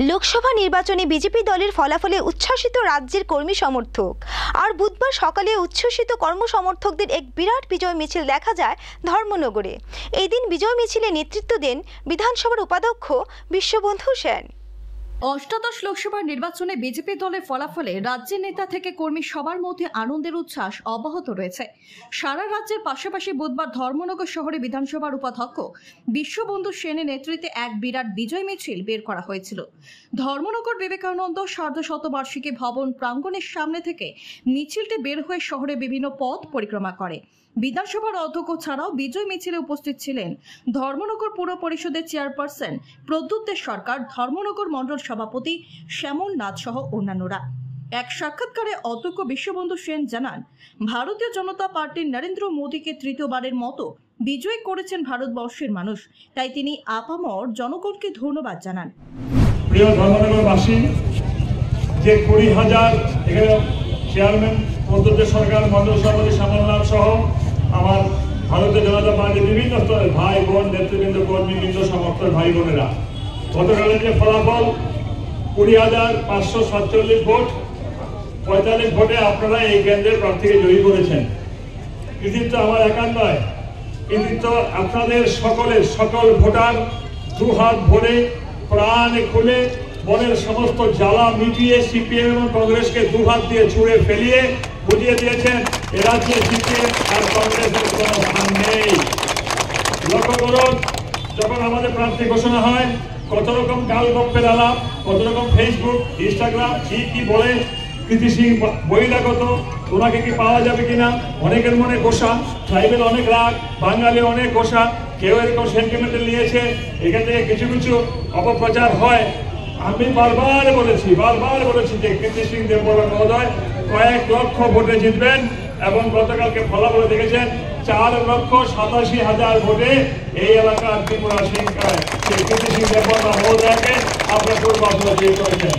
লোকসভা নির্বাচনে বিজেপি দলের ফলাফলে উচ্ছ্বসিত রাজ্যের কর্মী সমর্থক। আর বুধবার সকালে উচ্ছ্বসিত কর্মসমর্থকদের এক বিরাট বিজয় মিছিল দেখা যায় ধর্মনগরে। এই দিন বিজয় মিছিলে নেতৃত্ব দেন বিধানসভার উপাধ্যক্ষ বিশ্ববন্ধু সেন। অষ্টাদশ লোকসভার নির্বাচনে বিজেপি দলের ফলাফলে রাজ্যের নেতা থেকে কর্মী সবার মধ্যে আনন্দের উচ্ছ্বাস অব্যাহত রয়েছে। সারা রাজ্যের পাশাপাশি বুধবার ধর্মনগর শহরে বিধানসভার উপাধ্যক্ষ বিশ্ববন্ধু সেনের নেতৃত্বে এক বিরাট বিজয় মিছিল বের করা হয়েছিল। ধর্মনগর বিবেকানন্দ সার্ধশতবার্ষিকী ভবন প্রাঙ্গণের সামনে থেকে মিছিলটি বের হয়ে শহরে বিভিন্ন পথ পরিক্রমা করে। বিধানসভার অধ্যক্ষ ছাড়াও বিজয় মিছিলে উপস্থিত ছিলেন ধর্মনগর পৌর পরিষদের চেয়ারপারসন প্রদ্যুৎ সরকার, ধর্মনগর মণ্ডল সভাপতি শ্যামল নাথ সহ অন্যান্যরা। এক সাক্ষাৎকারে অধ্যক্ষ বিশ্ববন্ধু সেন জানান, ভারতীয় জনতা পার্টির নরেন্দ্র মোদীকে তৃতীয়বারের মতো বিজয়ী করেছেন ভারতবর্ষের মানুষ, তাই তিনি আপামর জনগণকে ধন্যবাদ জানান। প্রিয় ধর্মনগরবাসী, যে 20,000 এখানে চেয়ারম্যান প্রদ্যুৎ সরকার, মণ্ডল সভাপতি শ্যামল নাথ সহ আমার ভারতীয় জনতা পার্টির বিভিন্ন স্তরের ভাই বোন, নেতৃবৃন্দ, কর্মীবৃন্দ, সমর্থক ভাই বোনেরা, গতকালের যে ফলাফল 20,547 ভোট, 45 ভোটে আপনারা এই কেন্দ্রের প্রার্থীকে জয়ী করেছেন। কৃতিত্ব আমার একার নয়, কৃতিত্ব আপনাদের সকলের, সকল ভোটার দুহাত ভরে প্রাণ খুলে মনের সমস্ত জ্বালা মিটিয়ে সিপিএম এবং কংগ্রেসকে দুহাত দিয়ে ছুঁড়ে ফেলিয়ে বুঝিয়ে দিয়েছেন এ রাজ্যে সিপিএম আর কংগ্রেসের কোনো স্থান নেই। লক্ষ্য করুন, যখন আমাদের প্রার্থী ঘোষণা হয় কত রকম গাল গপ্পের আলাপ, কত রকম ফেসবুক, ইনস্টাগ্রাম কি বলে, কৃতি সিং বহিরাগত, ওনাকে কি পাওয়া যাবে কিনা, অনেকের মনে গোসা, ট্রাইবেল অনেক রাগ, বাঙালি অনেক গোসা, কেউ এরকম সেন্টিমেন্টাল নিয়েছে, এখান থেকে কিছু কিছু অপপ্রচার হয়। আমি বারবার বলেছি যে কৃতি সিং দেববর্মা মহোদয় কয়েক লক্ষ ভোটে জিতবেন এবং গতকালকে ফলাফল দেখেছেন 4,87,000 ভোটে এই এলাকার ত্রিপুরা সিং সেই কৃতি সিং দেববর্মা মহোদয়কে আপনার পূর্বাসনে জয়ী করেছেন।